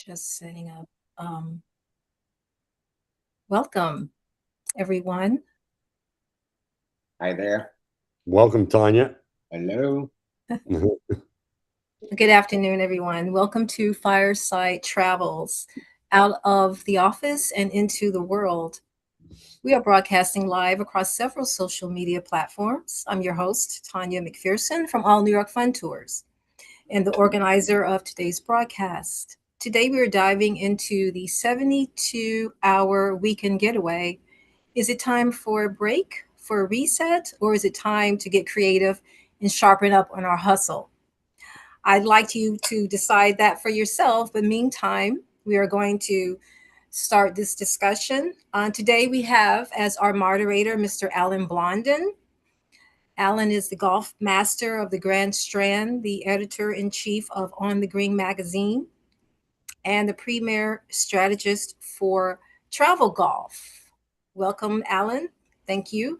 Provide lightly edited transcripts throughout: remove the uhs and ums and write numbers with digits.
Just setting up. Welcome, everyone. Hi there. Welcome, Tanya. Hello. Good afternoon, everyone. Welcome to Fireside Travels out of the office and into the world. We are broadcasting live across several social media platforms. I'm your host, Tanya McPherson from All New York Fun Tours and the organizer of today's broadcast. Today, we are diving into the 72-hour weekend getaway. Is it time for a break, for a reset, or is it time to get creative and sharpen up on our hustle? I'd like you to decide that for yourself. But meantime, we are going to start this discussion. Today, we have as our moderator Mr. Alan Blondin. Alan is the golf master of the Grand Strand, the editor in chief of On the Green magazine, and the premier strategist for travel golf. Welcome, Alan. Thank you.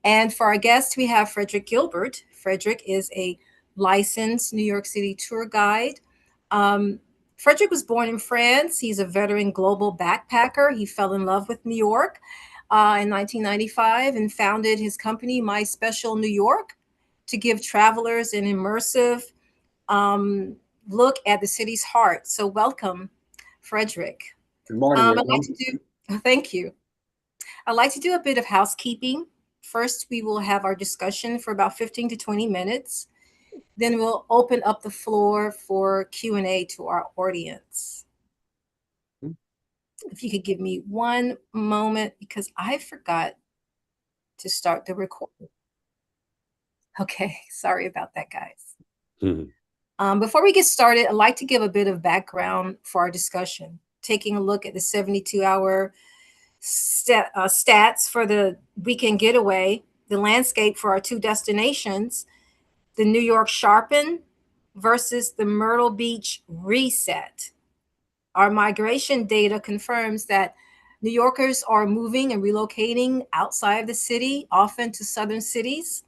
And for our guest, we have Frederick Gilbert. Frederick is a licensed New York City tour guide. Um, Frederick was born in France. He's a veteran global backpacker. He fell in love with New York in 1995 and founded his company, My Special New York, to give travelers an immersive um, look at the city's heart. So, welcome, Frederick. Good morning, I'd like everyone. to thank you. I'd like to do a bit of housekeeping. First, we will have our discussion for about 15 to 20 minutes. Then we'll open up the floor for Q&A to our audience. If you could give me one moment because I forgot to start the recording. Okay, sorry about that, guys. Before we get started, I'd like to give a bit of background for our discussion, taking a look at the 72-hour stats for the weekend getaway, the landscape for our two destinations, the New York Sharpen versus the Myrtle Beach Reset. Our migration data confirms that New Yorkers are moving and relocating outside of the city, often to southern cities.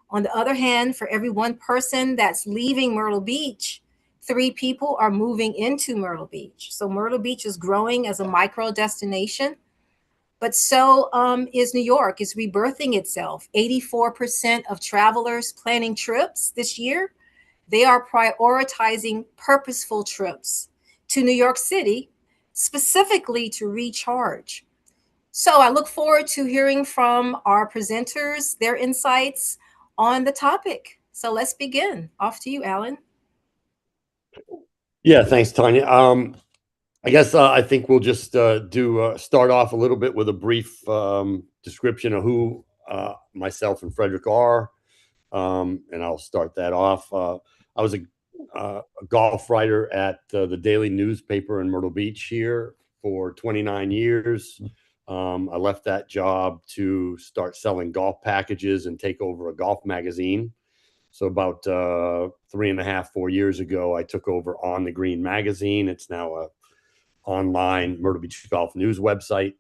On the other hand, for every one person that's leaving Myrtle Beach, 3 people are moving into Myrtle Beach. So Myrtle Beach is growing as a micro destination. But so is New York, is rebirthing itself. 84% of travelers planning trips this year, they are prioritizing purposeful trips to New York City, specifically to recharge. So I look forward to hearing from our presenters, their insights on the topic. So let's begin. Off to you, Alan. Yeah, thanks, Tanya. I guess I think we'll just start off a little bit with a brief description of who myself and Frederick are, and I'll start that off. I was a golf writer at the daily newspaper in Myrtle Beach here for 29 years. I left that job to start selling golf packages and take over a golf magazine. So about 3.5, 4 years ago, I took over On the Green magazine. It's now a online Myrtle Beach Golf News website.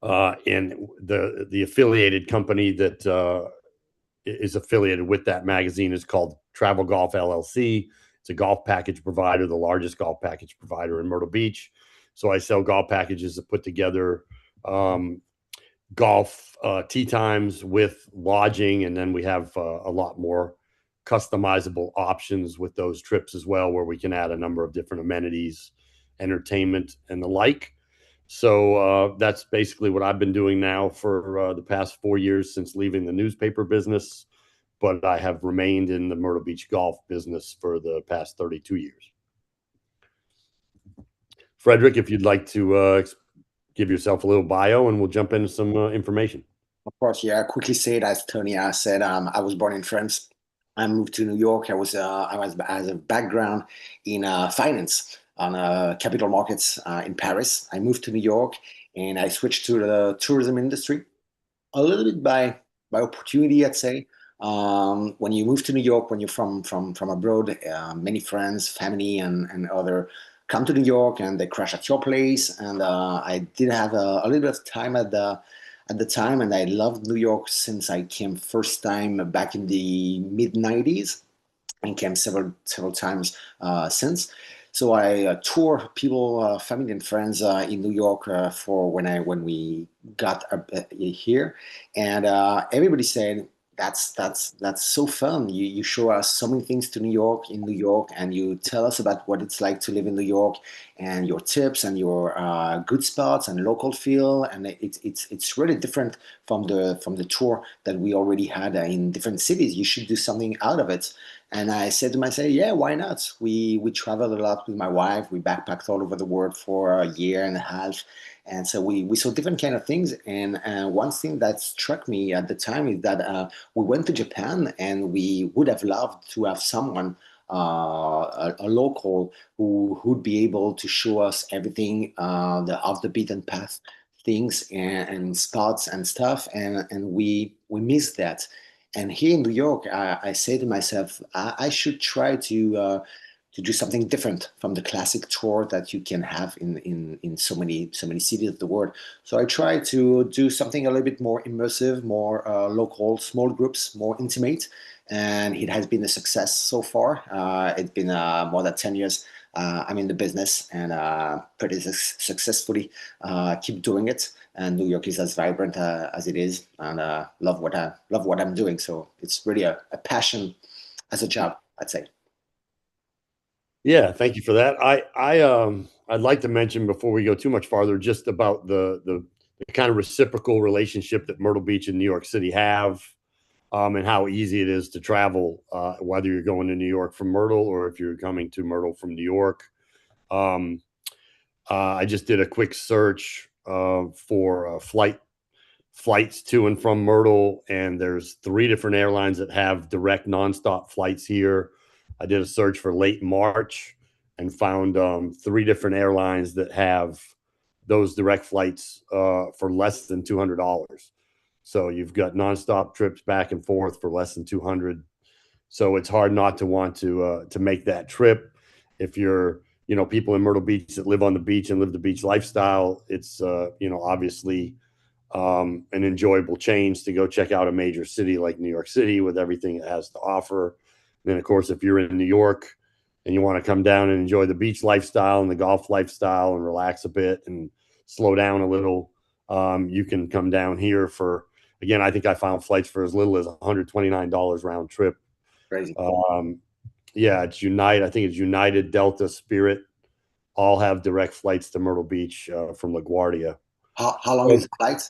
And the affiliated company that is affiliated with that magazine is called Travel Golf LLC. It's a golf package provider, the largest golf package provider in Myrtle Beach. So I sell golf packages that put together golf tee times with lodging, and then we have a lot more customizable options with those trips as well, where we can add a number of different amenities, entertainment, and the like. So that's basically what I've been doing now for the past 4 years since leaving the newspaper business, but I have remained in the Myrtle Beach golf business for the past 32 years. Frederick, if you'd like to give yourself a little bio, and we'll jump into some information. Of course, yeah. Quickly said, as Tony said, I was born in France. I moved to New York. I was as a background in finance on capital markets in Paris. I moved to New York and I switched to the tourism industry a little bit by opportunity, I'd say. When you move to New York, when you're from abroad, many friends, family, and other come to New York and they crash at your place. And I did have a little bit of time at the time, and I loved New York since I came first time back in the mid '90s and came several times since. So I tour people, family and friends in New York for when we got here, and everybody said that's so fun. You show us so many things to New York in New York, and you tell us about what it's like to live in New York, and your tips and your good spots and local feel, and it's really different from the tour that we already had in different cities. You should do something out of it. And I said to myself, yeah, why not? We traveled a lot with my wife. We backpacked all over the world for a year and a half. And so we saw different kind of things. And one thing that struck me at the time is that we went to Japan and we would have loved to have someone, a local who would be able to show us everything, the off the beaten path things and spots and stuff. And we missed that. And here in New York, I say to myself, I should try to do something different from the classic tour that you can have in so many cities of the world. So I try to do something a little bit more immersive, more local, small groups, more intimate, and it has been a success so far. It's been more than 10 years. I'm in the business and pretty successfully keep doing it. And New York is as vibrant as it is, and love what I'm doing. So it's really a passion as a job, I'd say. Yeah, thank you for that. I'd like to mention before we go too much farther, just about the kind of reciprocal relationship that Myrtle Beach and New York City have, and how easy it is to travel, whether you're going to New York from Myrtle or if you're coming to Myrtle from New York. Um, I just did a quick search for flights to and from Myrtle, and there's three different airlines that have direct nonstop flights here. I did a search for late March and found three different airlines that have those direct flights for less than $200. So you've got nonstop trips back and forth for less than 200. So it's hard not to want to make that trip. If you're, people in Myrtle Beach that live on the beach and live the beach lifestyle, it's obviously an enjoyable change to go check out a major city like New York City with everything it has to offer. And then, of course, if you're in New York and you want to come down and enjoy the beach lifestyle and the golf lifestyle and relax a bit and slow down a little, you can come down here for, again, I think I found flights for as little as $129 round trip. Crazy. Yeah, it's United. I think it's United, Delta, Spirit, all have direct flights to Myrtle Beach from LaGuardia. How long is the flight?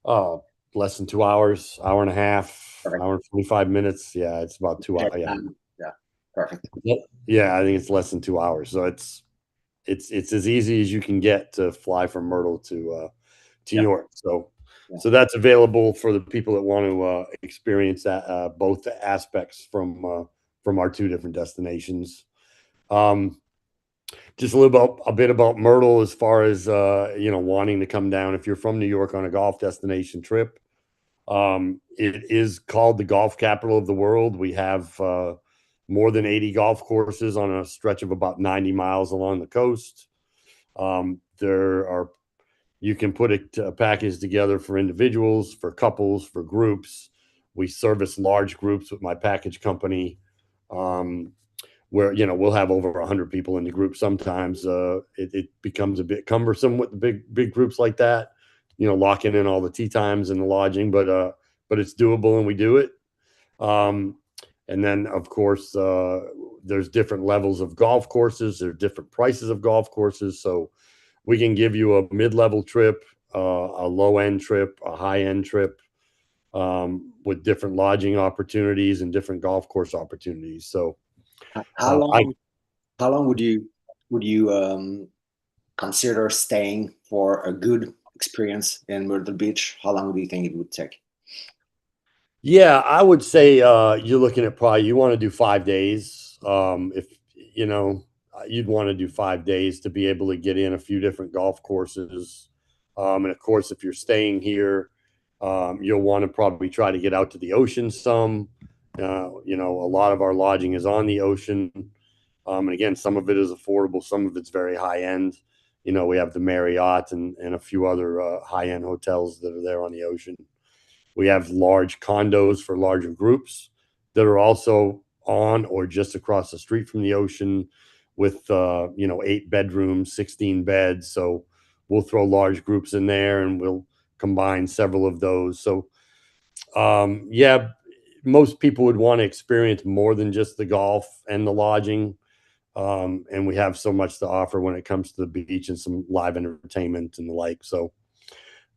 Oh, less than 2 hours, hour and a half, Perfect. hour and 25 minutes. Yeah, it's about 2 hours. Yeah. Yeah, perfect. Yeah, I think it's less than 2 hours. So it's as easy as you can get to fly from Myrtle to New Yeah, York. So yeah. so that's available for the people that want to experience that both aspects from our two different destinations. Um, just a bit about Myrtle as far as wanting to come down if you're from New York on a golf destination trip. It is called the golf capital of the world. We have more than 80 golf courses on a stretch of about 90 miles along the coast. There are You can put a package together for individuals, for couples, for groups. We service large groups with my package company. Um, where we'll have over 100 people in the group. Sometimes it becomes a bit cumbersome with the big groups like that, locking in all the tee times and the lodging, but it's doable and we do it. um, and then of course there's different levels of golf courses, there's different prices of golf courses, so we can give you a mid-level trip, a low-end trip, a high-end trip, with different lodging opportunities and different golf course opportunities. So How I long how long would you consider staying for a good experience in Myrtle Beach? How long do you think it would take? Yeah, I would say you're looking at probably you want to do 5 days. If you'd want to do 5 days to be able to get in a few different golf courses. And of course, if you're staying here, you'll want to probably try to get out to the ocean some. A lot of our lodging is on the ocean. And again, some of it is affordable, some of it's very high end. We have the Marriott and a few other high end hotels that are there on the ocean. We have large condos for larger groups that are also on or just across the street from the ocean. with 8 bedrooms, 16 beds. So we'll throw large groups in there and we'll combine several of those. So yeah, most people would want to experience more than just the golf and the lodging. And we have so much to offer when it comes to the beach and some live entertainment and the like. So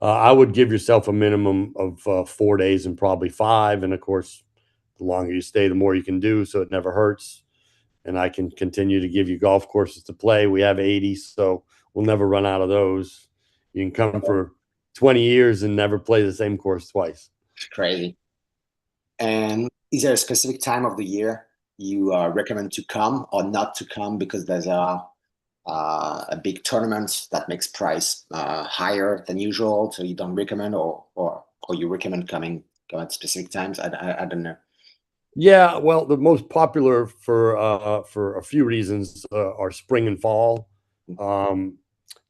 I would give yourself a minimum of 4 days and probably 5. And of course, the longer you stay, the more you can do. So it never hurts. And I can continue to give you golf courses to play. We have 80, so we'll never run out of those. You can come for 20 years and never play the same course twice. It's crazy. And is there a specific time of the year you recommend to come or not to come because there's a big tournament that makes price higher than usual, so you don't recommend, or you recommend coming at specific times? I don't know. Yeah, well, the most popular for a few reasons are spring and fall. Um,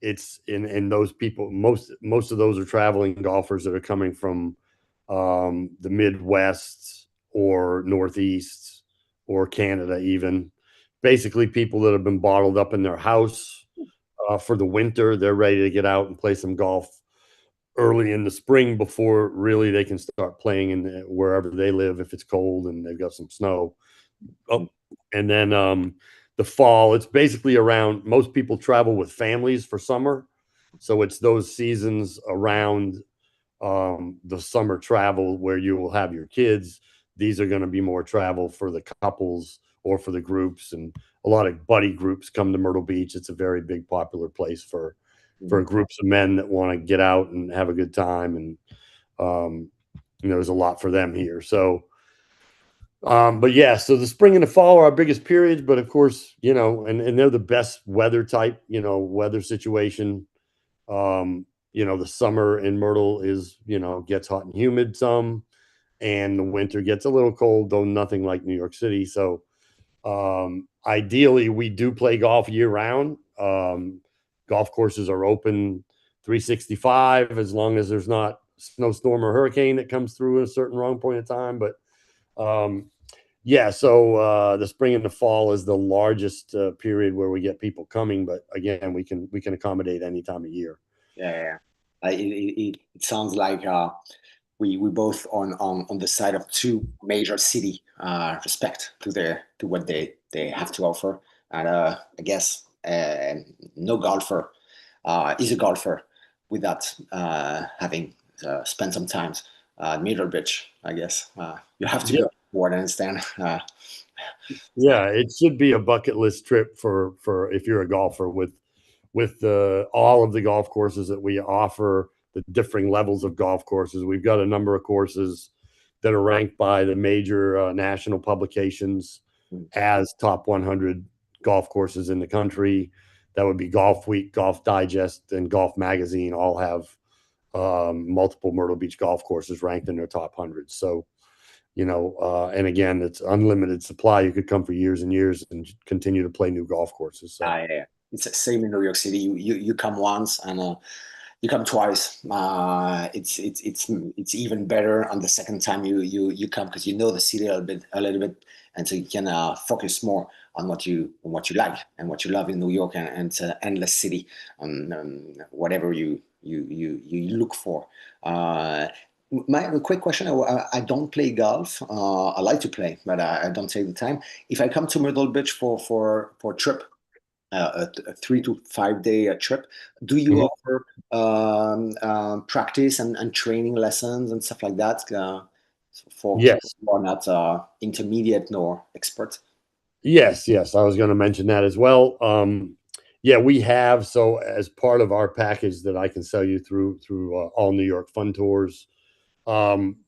it's in those people. Most of those are traveling golfers that are coming from the Midwest or Northeast or Canada, even. Basically, people that have been bottled up in their house for the winter. They're ready to get out and play some golf early in the spring before really they can start playing in wherever they live if it's cold and they've got some snow. Oh, and then the fall, it's basically around, most people travel with families for summer. So it's those seasons around the summer travel where you will have your kids. These are going to be more travel for the couples or for the groups, and a lot of buddy groups come to Myrtle Beach. It's a very big popular place for groups of men that want to get out and have a good time, and there's a lot for them here. So but yeah, so the spring and the fall are our biggest periods, but of course, and they're the best weather type, weather situation. The summer in Myrtle is, gets hot and humid some, and the winter gets a little cold, though nothing like New York City. So ideally, we do play golf year round. Golf courses are open 365 as long as there's not snowstorm or hurricane that comes through at a certain wrong point in time. But yeah, so the spring and the fall is the largest period where we get people coming. But again, we can accommodate any time of year. Yeah. It sounds like we both on the side of two major city, respect to what they have to offer, and I guess no golfer is a golfer without having spent some time at Myrtle Beach. I guess you have to go. What I understand. Yeah, it should be a bucket list trip for if you're a golfer with all of the golf courses that we offer, the differing levels of golf courses. We've got a number of courses that are ranked by the major national publications as top 100 golf courses in the country. That would be Golf Week, Golf Digest, and Golf Magazine all have multiple Myrtle Beach golf courses ranked in their top 100. So, and again, it's unlimited supply. You could come for years and years and continue to play new golf courses. So. Yeah. It's the same in New York City. You come once and you come twice. It's even better on the second time you come because you know the city a little bit, and so you can focus more on what you like and what you love in New York, and it's an endless city. Whatever you look for. My quick question: I don't play golf. I like to play, but I don't take the time. If I come to Myrtle Beach for a trip, a 3 to 5 day trip, do you offer practice and training lessons and stuff like that for Yes. people who are not intermediate nor expert? Yes. I was going to mention that as well. Yeah, we have. So as part of our package that I can sell you through All New York Fun Tours,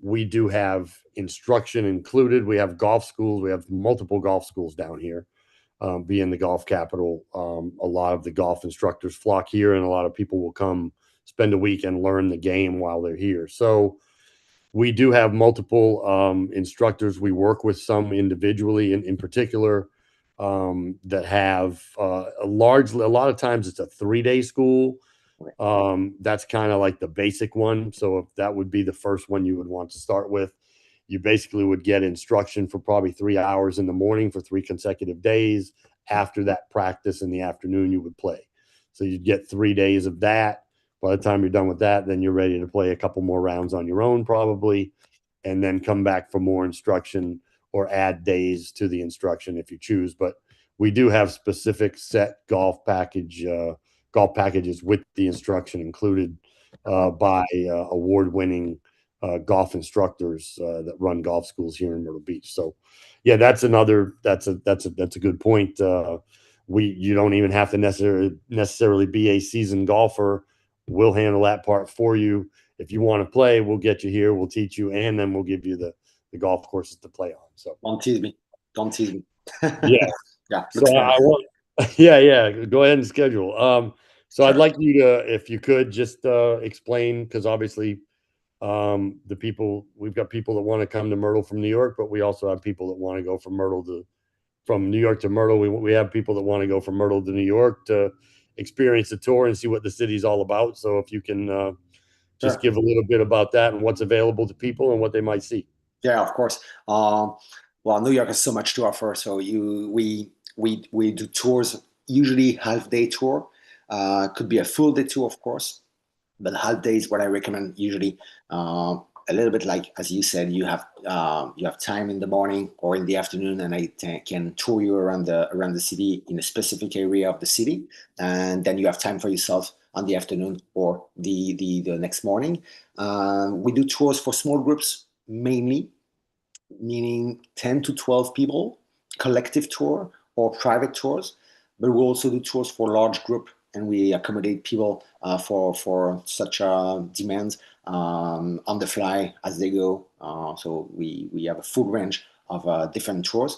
we do have instruction included. We have golf schools. We have multiple golf schools down here. Being the golf capital, a lot of the golf instructors flock here, and a lot of people will come spend a week and learn the game while they're here. So we do have multiple instructors. We work with some individually, in particular, that have a lot of times it's a 3-day school. That's kind of like the basic one. So if that would be the first one you would want to start with. you basically would get instruction for probably 3 hours in the morning for 3 consecutive days. After that practice in the afternoon, you would play. So you'd get 3 days of that. By the time you're done with that, then you're ready to play a couple more rounds on your own, probably, and then come back for more instruction or add days to the instruction if you choose. But we do have specific set golf packages with the instruction included by award-winning golf instructors that run golf schools here in Myrtle Beach. So, yeah, that's a good point. You don't even have to necessarily be a seasoned golfer. We'll handle that part for you. If you want to play, we'll get you here. We'll teach you, and then we'll give you the golf courses to play on. So Don't tease me. Don't tease me. yeah. Yeah. So I want, yeah. Go ahead and schedule. So Sure. I'd like you to, if you could, just explain, because obviously, we've got people that want to come to Myrtle from New York, but we also have people that want to go from New York to Myrtle. We have people that want to go from Myrtle to New York to experience the tour and see what the city's all about. So if you can just Sure. give a little bit about that and what's available to people and what they might see. Yeah, of course. Well, New York has so much to offer. So we do tours, usually half day tour. Could be a full day tour, of course, but half day is what I recommend usually. A little bit like as you said, you have time in the morning or in the afternoon, and can tour you around the city in a specific area of the city, and then you have time for yourself on the afternoon or the next morning. We do tours for small groups mainly, meaning 10 to 12 people, collective tour or private tours. But we also do tours for large group, and we accommodate people for such demands on the fly as they go. So we have a full range of different tours.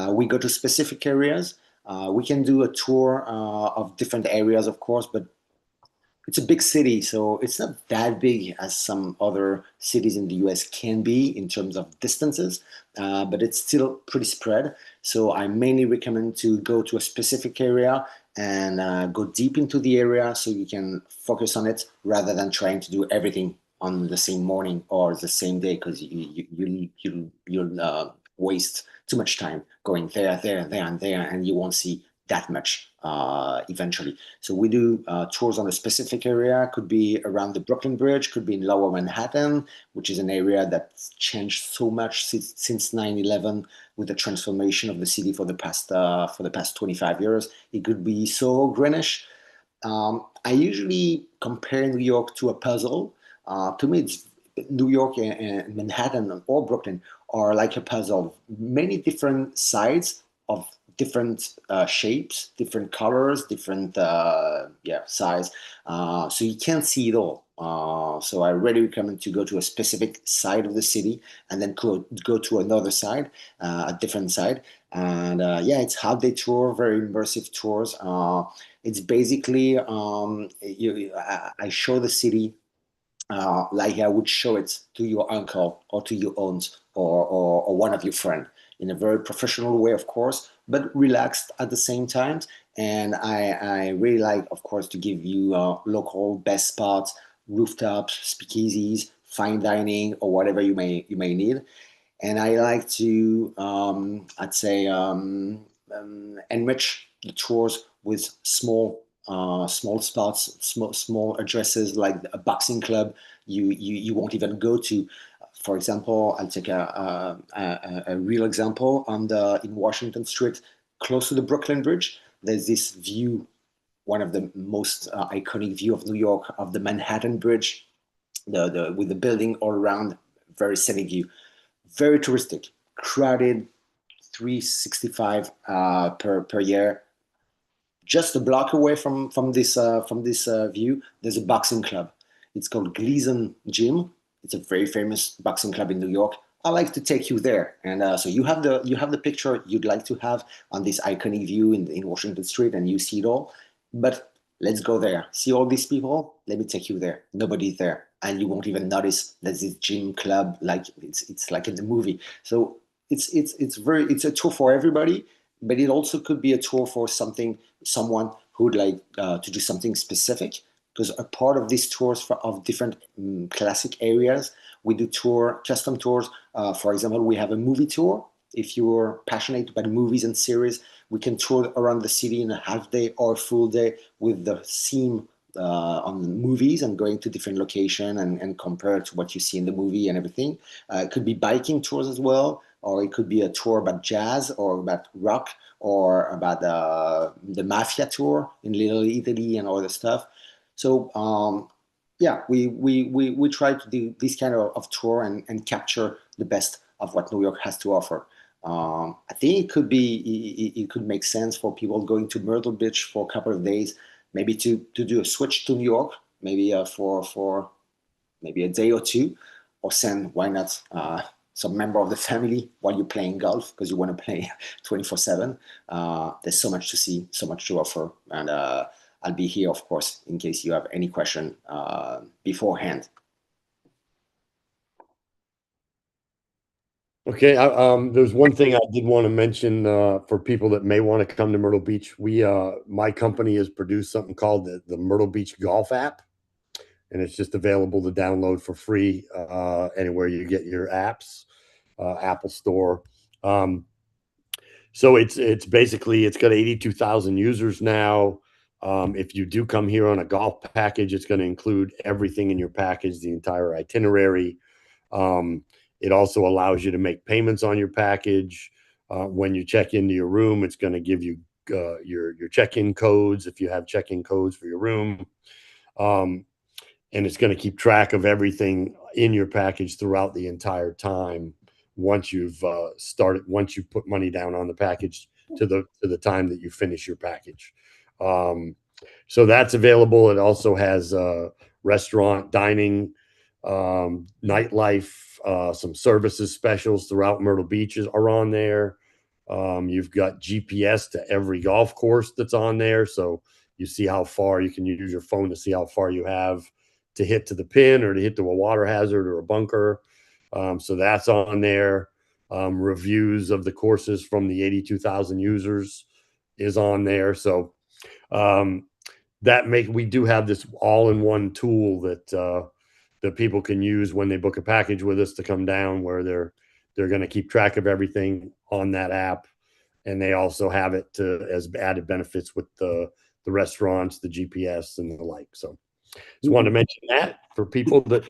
We go to specific areas. We can do a tour of different areas, of course, but it's a big city, so it's not that big as some other cities in the US can be in terms of distances, but it's still pretty spread. So I mainly recommend to go to a specific area and go deep into the area so you can focus on it rather than trying to do everything on the same morning or the same day, because you'll waste too much time going there, and there, and you won't see that much eventually. So we do tours on a specific area. Could be around the Brooklyn Bridge, could be in Lower Manhattan, which is an area that's changed so much since 9/11 with the transformation of the city for the past 25 years. It could be so Greenwich. I usually compare New York to a puzzle. To me, it's New York and Manhattan or Brooklyn are like a puzzle. Many different sides of different shapes, different colors, different size. So you can't see it all. So I really recommend to go to a specific side of the city and then go to another side, a different side. And it's half day tour, very immersive tours. It's basically I show the city like I would show it to your uncle or to your aunt or one of your friend in a very professional way, of course, but relaxed at the same time. And I really like, of course, to give you local best spots, rooftops, speakeasies, fine dining, or whatever you may need. And I like to, I'd say, enrich the tours with small spots, small addresses like a boxing club you won't even go to. For example, I'll take a real example in Washington Street, close to the Brooklyn Bridge. There's this view, one of the most iconic view of New York, of the Manhattan Bridge, the with the building all around, very scenic view, very touristic, crowded, 365 per year. Just a block away from this view, there's a boxing club. It's called Gleason Gym. It's a very famous boxing club in New York. I like to take you there, and so you have the picture you'd like to have on this iconic view in Washington Street, and you see it all. But let's go there. See all these people? Let me take you there. Nobody's there, and you won't even notice there's this gym club like it's like in the movie. So it's a tour for everybody, but it also could be a tour for someone who would like to do something specific. because a part of these tours of different classic areas, we do custom tours. For example, we have a movie tour. If you're passionate about movies and series, we can tour around the city in a half day or a full day with the theme on the movies and going to different location and compare to what you see in the movie and everything. It could be biking tours as well, or it could be a tour about jazz or about rock or about the mafia tour in Little Italy and all the stuff. So yeah, we try to do this kind of tour and capture the best of what New York has to offer. I think it could make sense for people going to Myrtle Beach for a couple of days, maybe to do a switch to New York, maybe for maybe a day or two, or send, why not, some member of the family while you're playing golf because you want to play 24/7. There's so much to see, so much to offer, and I'll be here, of course, in case you have any question beforehand. Okay, there's one thing I did want to mention for people that may want to come to Myrtle Beach. My company has produced something called the Myrtle Beach Golf app, and it's just available to download for free anywhere you get your apps, Apple Store. So it's basically it's got 82,000 users now. If you do come here on a golf package, it's going to include everything in your package, the entire itinerary. It also allows you to make payments on your package. When you check into your room, it's going to give you your check-in codes if you have check-in codes for your room. And it's going to keep track of everything in your package throughout the entire time. Once you've once you put money down on the package to the time that you finish your package. So that's available. It also has restaurant, dining, nightlife, some services specials throughout Myrtle Beach are on there. You've got GPS to every golf course that's on there. So you see how far you can use your phone to see how far you have to hit to the pin or to hit to a water hazard or a bunker. So that's on there. Reviews of the courses from the 82,000 users is on there. So we do have this all-in-one tool that people can use when they book a package with us to come down, where they're going to keep track of everything on that app, and they also have it as added benefits with the restaurants, the GPS, and the like. So just wanted to mention that for people that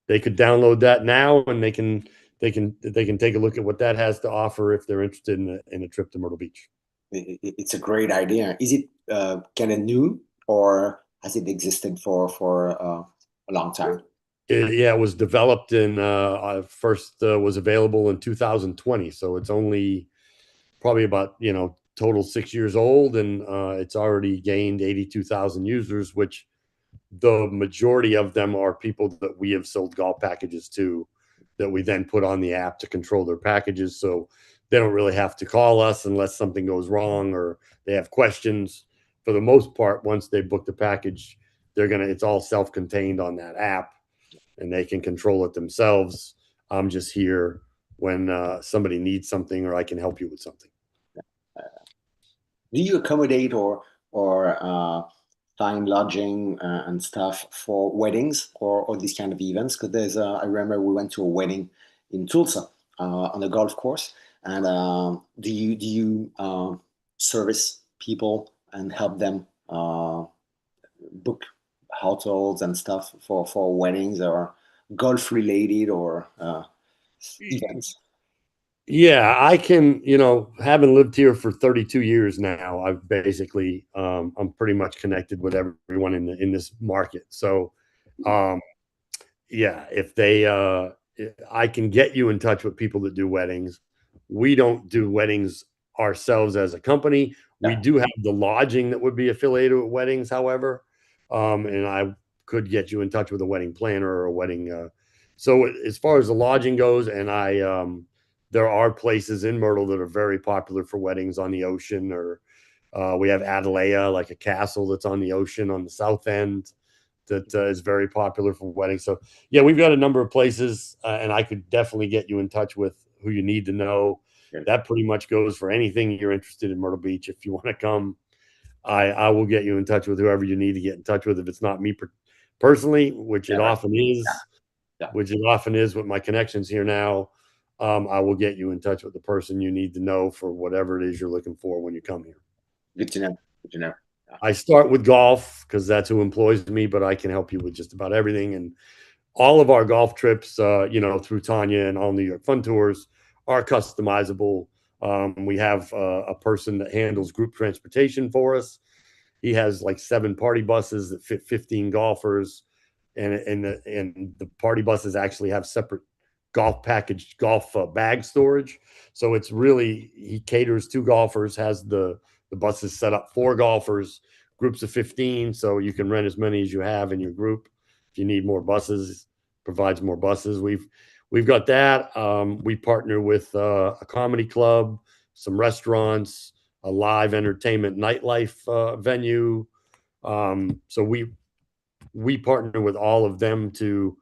they could download that now, and they can take a look at what that has to offer if they're interested in a trip to Myrtle Beach. It's a great idea. Is it kind of new, or has it existed for a long time? It was developed in first was available in 2020, so it's only probably about total 6 years old, and it's already gained 82,000 users, which the majority of them are people that we have sold golf packages to, that we then put on the app to control their packages. So they don't really have to call us unless something goes wrong or they have questions. For the most part, once they book the package, it's all self-contained on that app, and they can control it themselves. I'm just here when somebody needs something or I can help you with something. Do you accommodate or find lodging and stuff for weddings or these kind of events? Because I remember we went to a wedding in Tulsa on a golf course, and do you service people and help them book hotels and stuff for weddings or golf related or events? Yeah, I can, having lived here for 32 years now, I've basically, I'm pretty much connected with everyone in this market. So, yeah, I can get you in touch with people that do weddings. We don't do weddings ourselves as a company. We Yeah. do have the lodging that would be affiliated with weddings, however, and I could get you in touch with a wedding planner or a wedding. So as far as the lodging goes, and there are places in Myrtle that are very popular for weddings on the ocean, or we have Adelaide, like a castle that's on the ocean on the south end that is very popular for weddings. So yeah, we've got a number of places, and I could definitely get you in touch with who you need to know. Yeah. That pretty much goes for anything you're interested in Myrtle Beach. If you want to come, I will get you in touch with whoever you need to get in touch with. If it's not me personally, which it Yeah, right. often is, Yeah. which it often is with my connections here now, I will get you in touch with the person you need to know for whatever it is you're looking for when you come here. Good to know. Good to know. Yeah. I start with golf because that's who employs me, but I can help you with just about everything. And all of our golf trips, through Tanya and all New York Fun Tours are customizable. We have a person that handles group transportation for us. He has like 7 party buses that fit 15 golfers, and the party buses actually have separate golf bag storage. So it's really, he caters to golfers, has the buses set up for golfers, groups of 15, so you can rent as many as you have in your group. If you need more buses, provides more buses. We've got that. We partner with a comedy club, some restaurants, a live entertainment nightlife venue. So we partner with all of them to,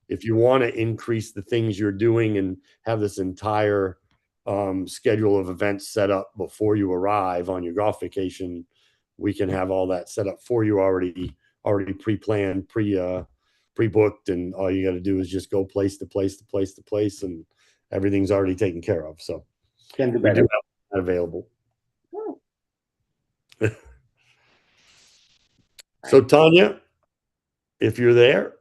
if you want to increase the things you're doing and have this entire schedule of events set up before you arrive on your golf vacation, we can have all that set up for you already pre-planned, pre-booked, and all you got to do is just go place to place to place to place, and everything's already taken care of. So Can do we do better. have that available. Oh, So right. Tanya, if you're there.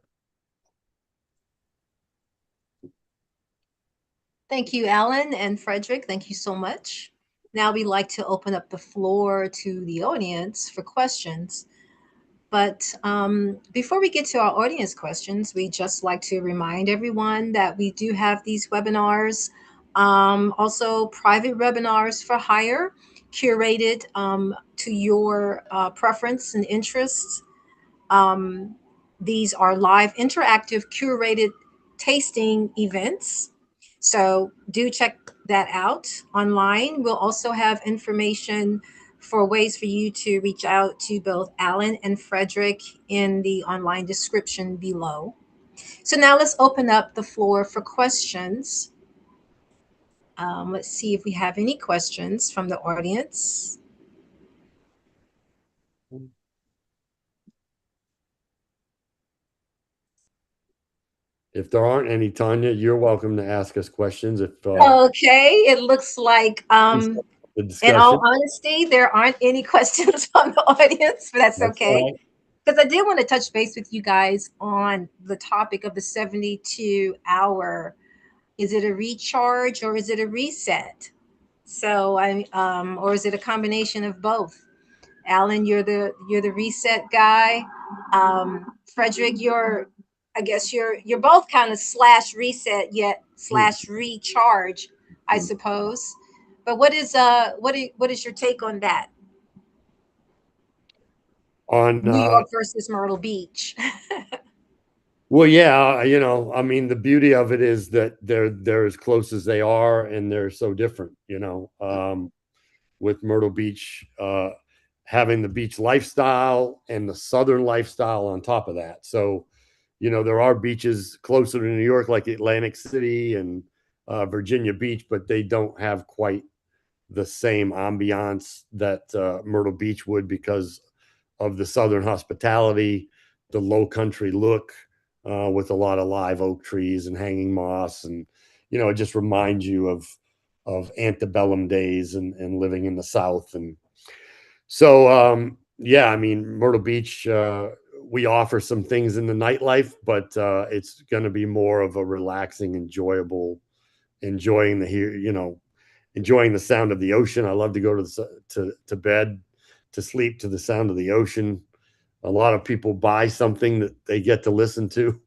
Thank you, Alan and Frederick. Thank you so much. Now we'd like to open up the floor to the audience for questions. But before we get to our audience questions, we just like to remind everyone that we do have these webinars, also private webinars for hire, curated to your preference and interests. Um, these are live, interactive, curated tasting events. So do check that out online. We'll also have information for ways for you to reach out to both Alan and Frederick in the online description below. So now let's open up the floor for questions. Let's see if we have any questions from the audience. If there aren't any, Tanya, you're welcome to ask us questions. If Okay, it looks like the in all discussion, honesty, there aren't any questions from the audience, but that's that's okay. all Because I did want to touch base with you guys on the topic of the 72-hour. Is it a recharge or is it a reset? So or is it a combination of both? Alan, you're the reset guy. Frederick, I guess you're both kind of slash reset yet right. slash recharge, I suppose. But what is your take on that? On New York versus Myrtle Beach. well, yeah, I mean, the beauty of it is that they're as close as they are, and they're so different. With Myrtle Beach, having the beach lifestyle and the southern lifestyle on top of that. So, there are beaches closer to New York, like Atlantic City and Virginia Beach, but they don't have quite the same ambiance that Myrtle Beach would because of the southern hospitality, the low country look, with a lot of live oak trees and hanging moss, and it just reminds you of antebellum days and living in the South. And so, yeah, I mean, Myrtle Beach, we offer some things in the nightlife, but it's going to be more of a relaxing, enjoying enjoying the sound of the ocean. I love to go to bed, to sleep to the sound of the ocean. A lot of people buy something that they get to listen to,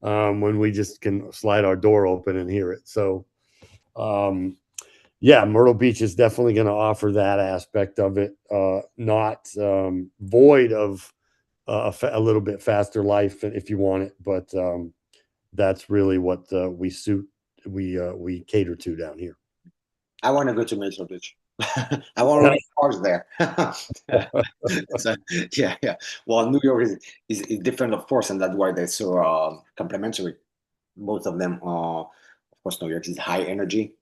when we just can slide our door open and hear it. So, yeah, Myrtle Beach is definitely going to offer that aspect of it, not void of a little bit faster life if you want it, but that's really what we cater to down here. I want to go to Myrtle Beach. I want to rent cars there. So, yeah, yeah. Well, New York is different, of course, and that's why they're so complementary. Both of them, of course, New York is high energy.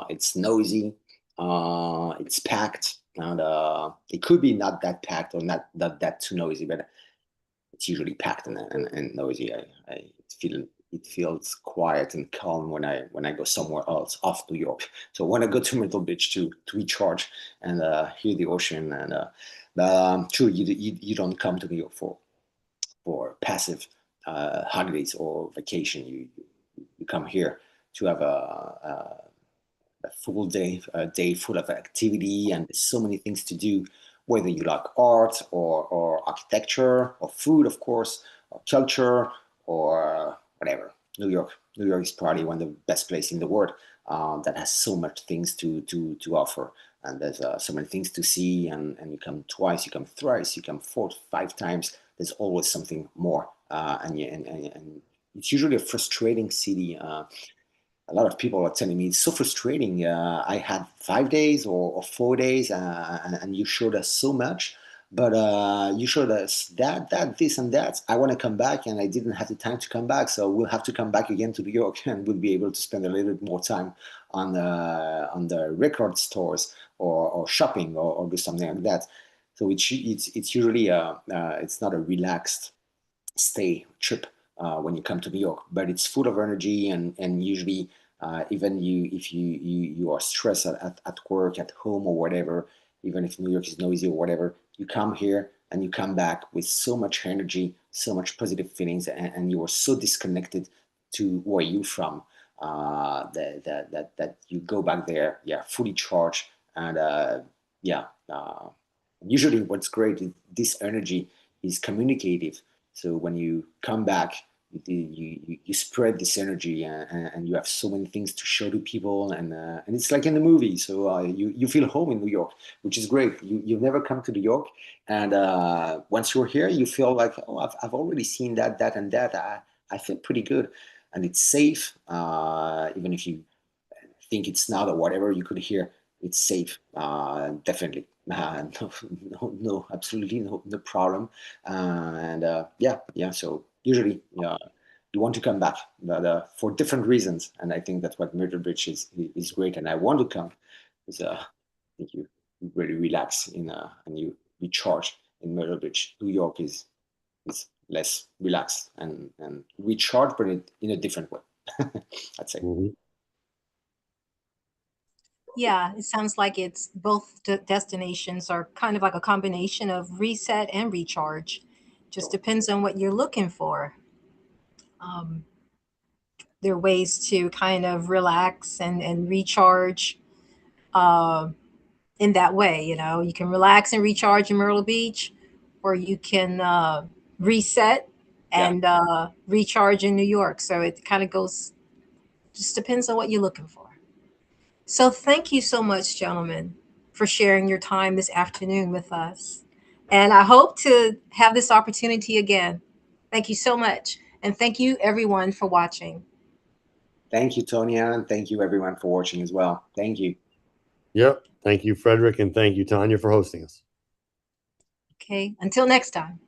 It's noisy. It's packed. and it could be not that packed or not that too noisy, but it's usually packed and noisy. I feel it feels quiet and calm when I go somewhere else off New York. So when I go to Myrtle Beach to recharge and hear the ocean, and true, you don't come to New York for passive holidays or vacation. You come here to have a full day, a day full of activity, and there's so many things to do, whether you like art or architecture or food, of course, or culture or whatever. New York is probably one of the best places in the world that has so much things to offer, and there's so many things to see. And you come twice, you come thrice, you come four, five times. There's always something more, and it's usually a frustrating city. A lot of people are telling me it's so frustrating. I had 5 days or 4 days, and you showed us so much, but you showed us this, and that. I want to come back, and I didn't have the time to come back, so we'll have to come back again to New York, and we'll be able to spend a little bit more time on the record stores or shopping or do something like that. So it's usually it's not a relaxed stay trip when you come to New York, but it's full of energy, and usually even if you are stressed at work, at home, or whatever, even if New York is noisy or whatever, you come here and you come back with so much energy, so much positive feelings, and you are so disconnected to where you from, that you go back there, yeah, fully charged, and yeah. Usually, what's great is this energy is communicative. So when you come back, you spread this energy, and you have so many things to show to people, and it's like in the movie. So you feel home in New York, which is great. You've never come to New York, and once you're here, you feel like, oh, I've already seen that and that. I feel pretty good, and it's safe. Even if you think it's not or whatever, you could hear it's safe. Definitely. No, no, absolutely no problem. And yeah. So usually, yeah, you want to come back, but for different reasons. And I think that's what Myrtle Beach is great. And I want to come because I think you really relax and you recharge in Myrtle Beach. New York is less relaxed and recharge, but in a different way. I'd say. Mhm. Yeah, it sounds like it's both destinations are kind of like a combination of reset and recharge. Just depends on what you're looking for. Um, there are ways to kind of relax and recharge uh, in that way. You know, you can relax and recharge in Myrtle Beach, or you can reset Yeah. and recharge in New York. So it kind of goes, just depends on what you're looking for. So thank you so much, gentlemen, for sharing your time this afternoon with us. And I hope to have this opportunity again. Thank you so much. And thank you, everyone, for watching. Thank you, Tonya, and thank you everyone for watching as well. Thank you. Yep. Thank you, Frederick, and thank you, Tanya, for hosting us. Okay. Until next time.